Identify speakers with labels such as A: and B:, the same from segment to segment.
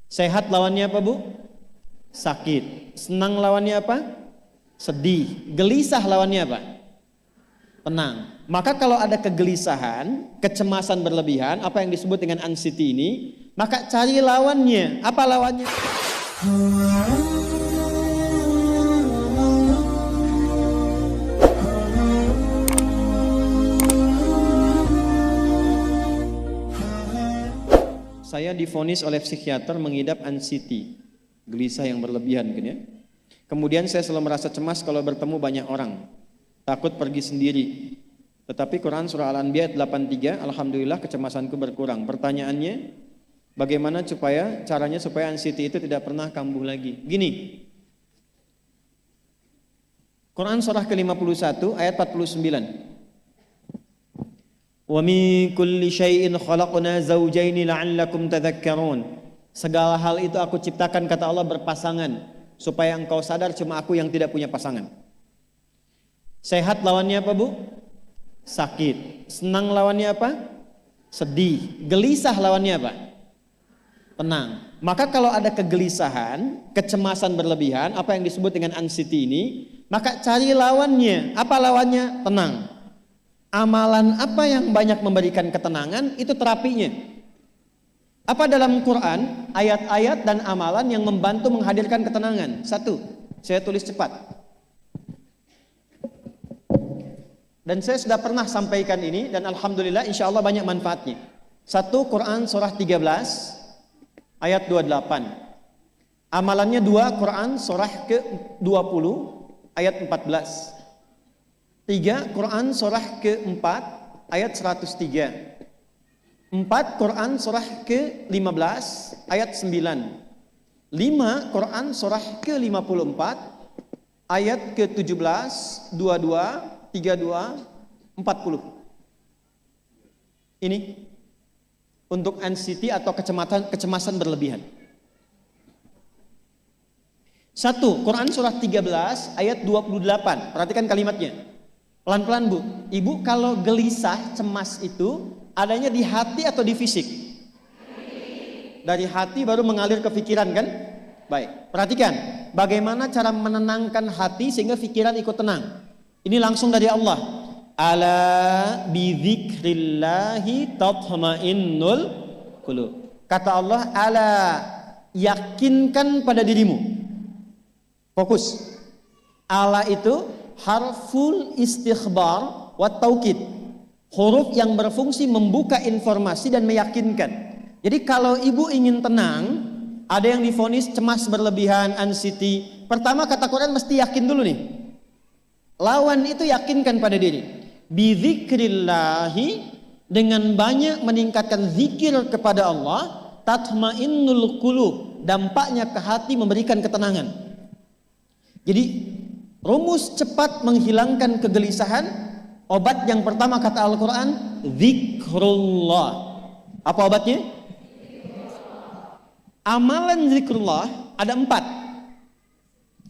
A: Sehat lawannya apa, Bu? Sakit. Senang lawannya apa? Sedih. Gelisah lawannya apa? Tenang. Maka kalau ada kegelisahan, kecemasan berlebihan, apa yang disebut dengan anxiety ini, maka cari lawannya. Apa lawannya? Saya divonis oleh psikiater mengidap anxiety, gelisah yang berlebihan kan ya. Kemudian saya selalu merasa cemas kalau bertemu banyak orang, takut pergi sendiri. Tetapi Quran surah Al-Anbiya 83, alhamdulillah kecemasanku berkurang. Pertanyaannya, bagaimana caranya supaya anxiety itu tidak pernah kambuh lagi? Gini, Quran surah ke-51 ayat 49. Wa min kulli syai'in khalaqna zawjaini la'allakum tadhakkarun. Segala hal itu aku ciptakan, kata Allah, berpasangan supaya engkau sadar cuma aku yang tidak punya pasangan. Sehat lawannya apa, Bu? Sakit. Senang lawannya apa? Sedih. Gelisah lawannya apa? Tenang. Maka kalau ada kegelisahan, kecemasan berlebihan, apa yang disebut dengan anxiety ini, maka cari lawannya. Apa lawannya? Tenang. Amalan apa yang banyak memberikan ketenangan, itu terapinya. Apa dalam Quran ayat-ayat dan amalan yang membantu menghadirkan ketenangan? Satu, saya tulis cepat. Dan saya sudah pernah sampaikan ini dan alhamdulillah insya Allah banyak manfaatnya. Satu, Quran surah 13 ayat 28. Amalannya dua, Quran surah ke-20 ayat 14. 3, Quran surah ke-4 ayat 103. 4, Quran surah ke-15 ayat 9. 5, Quran surah ke-54 ayat ke-17, 22, 32, 40. Ini untuk anxiety atau kecemasan berlebihan. 1, Quran surah 13 ayat 28. Perhatikan kalimatnya. Pelan-pelan, Bu. Ibu kalau gelisah, cemas itu adanya di hati atau di fisik? Dari hati baru mengalir ke pikiran kan? Baik, perhatikan bagaimana cara menenangkan hati sehingga pikiran ikut tenang. Ini langsung dari Allah. Ala bidzikrillahi tatma'innul qulub. Kata Allah, ala, yakinkan pada dirimu. Fokus. Ala itu harful istikhbar wa taukid, huruf yang berfungsi membuka informasi dan meyakinkan. Jadi kalau ibu ingin tenang, ada yang divonis cemas berlebihan, anxiety, pertama kata Quran mesti yakin dulu nih. Lawan itu yakinkan pada diri. Bidzikrillahi, dengan banyak meningkatkan zikir kepada Allah, tatmainnul qulub, dampaknya ke hati memberikan ketenangan. Jadi rumus cepat menghilangkan kegelisahan, obat yang pertama kata Al-Quran, zikrullah. Apa obatnya? Amalan zikrullah ada 4.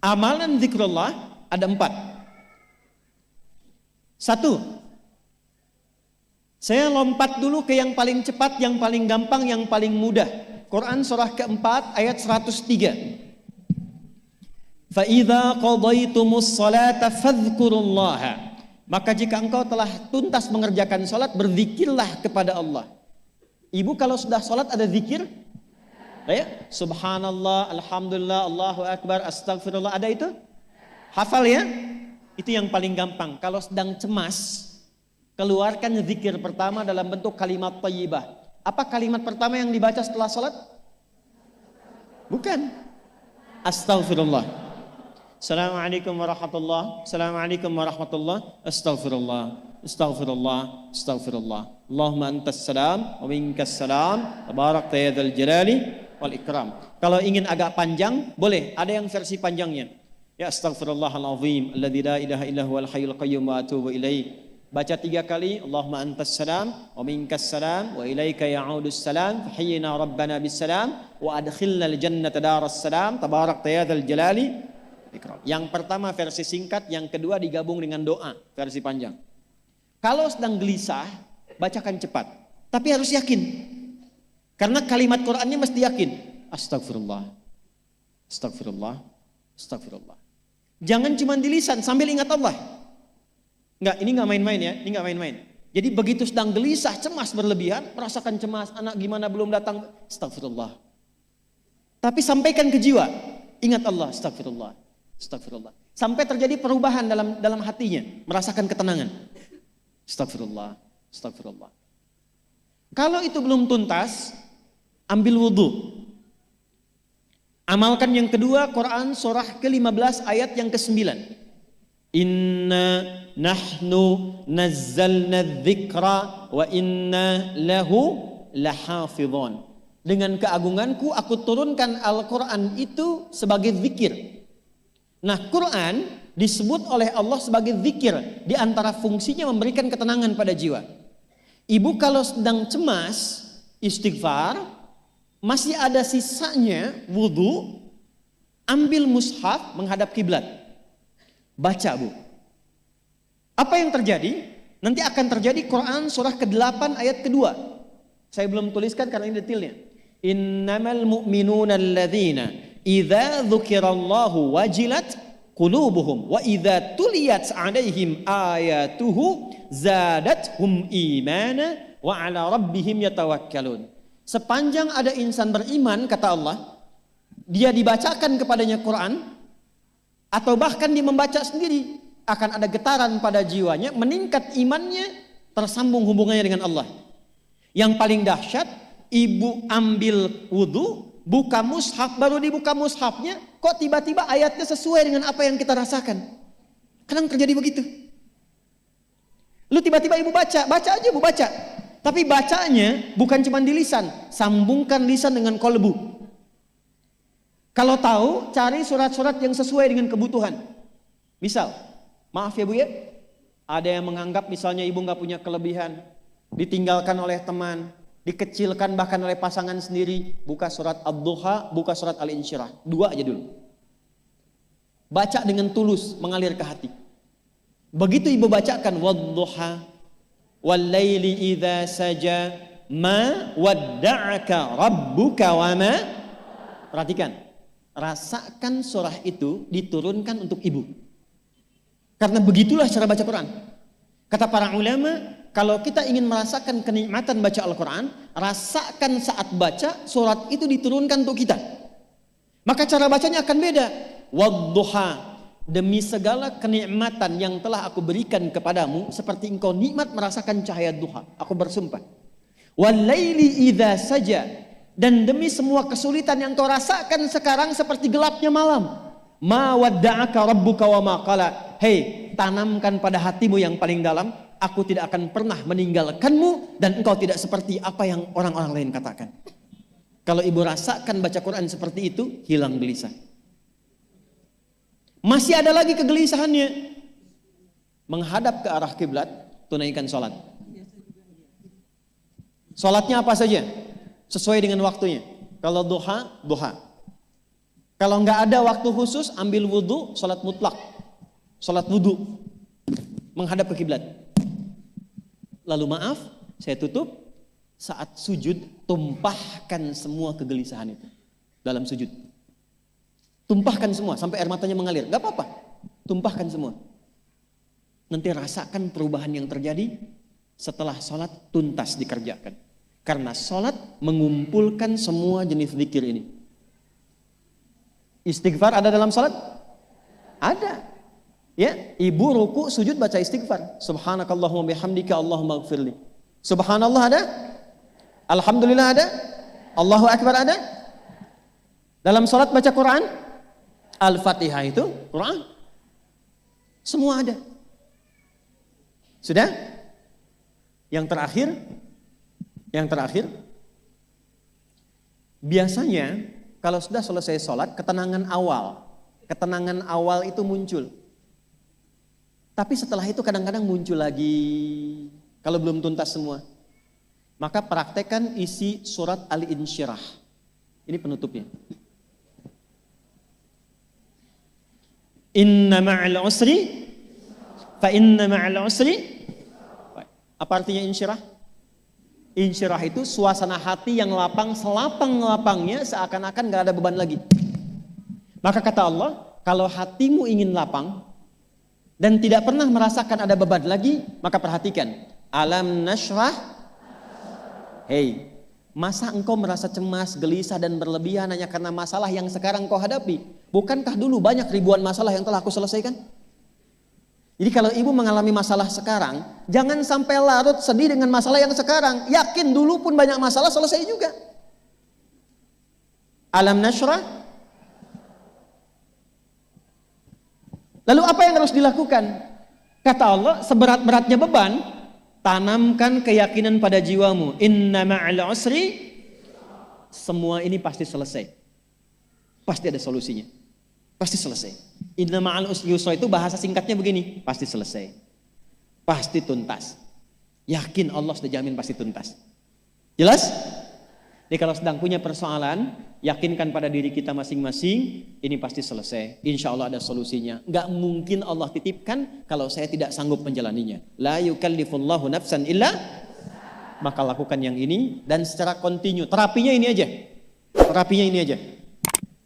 A: Amalan zikrullah ada 4. 1, saya lompat dulu ke yang paling cepat, yang paling gampang, yang paling mudah. Quran surah ke-4 ayat 103. فَإِذَا قَضَيْتُمُ الصَّلَاةَ فَاذْكُرُوا اللَّهَ. Maka jika engkau telah tuntas mengerjakan salat, berzikirlah kepada Allah. Ibu kalau sudah salat ada zikir? Ya? Subhanallah, alhamdulillah, Allahu akbar, astagfirullah, ada itu? Hafal ya? Itu yang paling gampang. Kalau sedang cemas, keluarkan zikir pertama dalam bentuk kalimat thayyibah. Apa kalimat pertama yang dibaca setelah salat? Bukan. Astagfirullah. Assalamualaikum warahmatullah. Assalamualaikum warahmatullah. Astaghfirullah. Astaghfirullah. Astaghfirullah. Allahumma antas salam wa minkas salam. Tabarakta ya dzal jalali wal ikram. Kalau ingin agak panjang, boleh. Ada yang versi panjangnya. Ya astaghfirullahalazim alladzi la ilaha illa huwal hayyul qayyum wa atubu ilaih. Baca 3 kali. Allahumma antas salam wa minkas salam wa ilaika ya'udus salam. Fahayyina rabbana bis salam wa adkhilna al jannata daras salam. Tabarakta ya dzal jalali. Yang pertama versi singkat, yang kedua digabung dengan doa versi panjang. Kalau sedang gelisah, bacakan cepat, tapi harus yakin. Karena kalimat Qur'annya mesti yakin. Astagfirullah. Astagfirullah. Astagfirullah. Jangan cuma di lisan sambil ingat Allah. Enggak, ini enggak main-main ya, ini enggak main-main. Jadi begitu sedang gelisah, cemas berlebihan, merasakan cemas, anak gimana belum datang, astagfirullah. Tapi sampaikan ke jiwa, ingat Allah, astagfirullah, astagfirullah. Sampai terjadi perubahan dalam hatinya, merasakan ketenangan. Astagfirullah, astagfirullah. Kalau itu belum tuntas, ambil wudhu. Amalkan yang kedua, Quran surah ke-15 ayat yang ke-9. Inna nahnu nazzalna dzikra wa inna lahu lahafidhun. Dengan keagunganku aku turunkan Al-Quran itu sebagai zikir. Nah, Quran disebut oleh Allah sebagai zikir. Di antara fungsinya memberikan ketenangan pada jiwa. Ibu kalau sedang cemas, istighfar, masih ada sisanya wudhu, ambil mushaf menghadap kiblat. Baca, Bu. Apa yang terjadi? Nanti akan terjadi Quran surah ke-8 ayat kedua. Saya belum tuliskan karena ini detailnya. Innamal mu'minuna alladzina idza dzukirallahu wajilat qulubuhum wa idza tuliyat 'alaihim ayatuhu zadathum imana wa 'ala rabbihim yatawakkalun. Sepanjang ada insan beriman, kata Allah, dia dibacakan kepadanya Quran, atau bahkan dia membaca sendiri, akan ada getaran pada jiwanya, meningkat imannya, tersambung hubungannya dengan Allah. Yang paling dahsyat, ibu ambil wudhu, buka mushaf, baru dibuka mushafnya, kok tiba-tiba ayatnya sesuai dengan apa yang kita rasakan. Kadang terjadi begitu. Lu tiba-tiba ibu baca aja ibu baca. Tapi bacanya bukan cuma di lisan, sambungkan lisan dengan kolbu. Kalau tahu, cari surat-surat yang sesuai dengan kebutuhan. Misal, maaf ya Bu ya, ada yang menganggap misalnya ibu nggak punya kelebihan, ditinggalkan oleh teman, dikecilkan bahkan oleh pasangan sendiri, buka surat Ad-Duha, buka surat Al-Insyirah, 2 aja dulu. Baca dengan tulus, mengalir ke hati. Begitu ibu bacakan, Wad-Duha, Wal-Laili idza saja, ma wadda'aka rabbuka wa ma. Perhatikan. Rasakan surah itu diturunkan untuk ibu. Karena begitulah cara baca Quran. Kata para ulama, kalau kita ingin merasakan kenikmatan baca Al-Quran, rasakan saat baca surat itu diturunkan untuk kita. Maka cara bacanya akan beda. Wadduha, demi segala kenikmatan yang telah aku berikan kepadamu, seperti engkau nikmat merasakan cahaya duha, aku bersumpah. Wal-laili idza saja, dan demi semua kesulitan yang kau rasakan sekarang seperti gelapnya malam. Ma wadda'aka rabbuka wa ma qala. Hei, tanamkan pada hatimu yang paling dalam, aku tidak akan pernah meninggalkanmu dan engkau tidak seperti apa yang orang-orang lain katakan. Kalau ibu rasakan baca Quran seperti itu, hilang gelisah. Masih ada lagi kegelisahannya, menghadap ke arah kiblat, tunaikan sholat. Sholatnya apa saja? Sesuai dengan waktunya. Kalau duha, duha. Kalau nggak ada waktu khusus, ambil wudhu, sholat mutlak. Sholat wudhu. Menghadap ke kiblat. Lalu maaf, saya tutup. Saat sujud, tumpahkan semua kegelisahan itu. Dalam sujud. Tumpahkan semua, sampai air matanya mengalir. Nggak apa-apa. Tumpahkan semua. Nanti rasakan perubahan yang terjadi setelah sholat tuntas dikerjakan. Karena sholat mengumpulkan semua jenis zikir ini. Istighfar ada dalam sholat? Ada. Ya, ibu ruku sujud baca istighfar. Subhanakallahumma bihamdika Allahumma gfirli. Subhanallah ada? Alhamdulillah ada? Allahu Akbar ada? Dalam sholat baca Quran? Al-Fatihah itu Quran. Semua ada. Sudah? Yang terakhir, biasanya kalau sudah selesai sholat, ketenangan awal itu muncul. Tapi setelah itu kadang-kadang muncul lagi, kalau belum tuntas semua. Maka praktekkan isi surat Al-Insyirah. Ini penutupnya. Inna ma'al usri, fa inna ma'al usri. Apa artinya insyirah? Insyirah itu suasana hati yang lapang, selapang-lapangnya seakan-akan gak ada beban lagi. Maka kata Allah, kalau hatimu ingin lapang dan tidak pernah merasakan ada beban lagi, maka perhatikan. Alam nashrah. Hei, masa engkau merasa cemas, gelisah dan berlebihan hanya karena masalah yang sekarang kau hadapi? Bukankah dulu banyak ribuan masalah yang telah aku selesaikan? Jadi kalau ibu mengalami masalah sekarang, jangan sampai larut sedih dengan masalah yang sekarang. Yakin dulu pun banyak masalah selesai juga. Alam nashrah. Lalu apa yang harus dilakukan? Kata Allah, seberat-beratnya beban, tanamkan keyakinan pada jiwamu. Inna ma'al usri. Semua ini pasti selesai. Pasti ada solusinya. Pasti selesai. Inna ma'al usri yusra itu bahasa singkatnya begini. Pasti selesai. Pasti tuntas. Yakin Allah sudah jamin pasti tuntas. Jelas? Jadi kalau sedang punya persoalan, yakinkan pada diri kita masing-masing, ini pasti selesai. Insya Allah ada solusinya. Gak mungkin Allah titipkan kalau saya tidak sanggup menjalaninya. La yukallifullahu nafsan illa. Maka lakukan yang ini dan secara kontinu. Terapinya ini aja. Terapinya ini aja.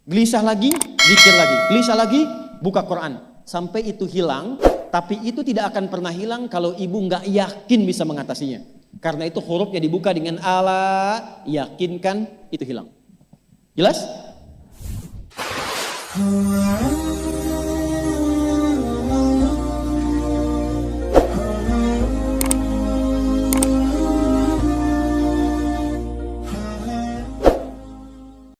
A: Gelisah lagi, zikir lagi. Gelisah lagi, buka Quran. Sampai itu hilang, tapi itu tidak akan pernah hilang kalau ibu gak yakin bisa mengatasinya. Karena itu hurufnya dibuka dengan ala, yakinkan, itu hilang. Jelas?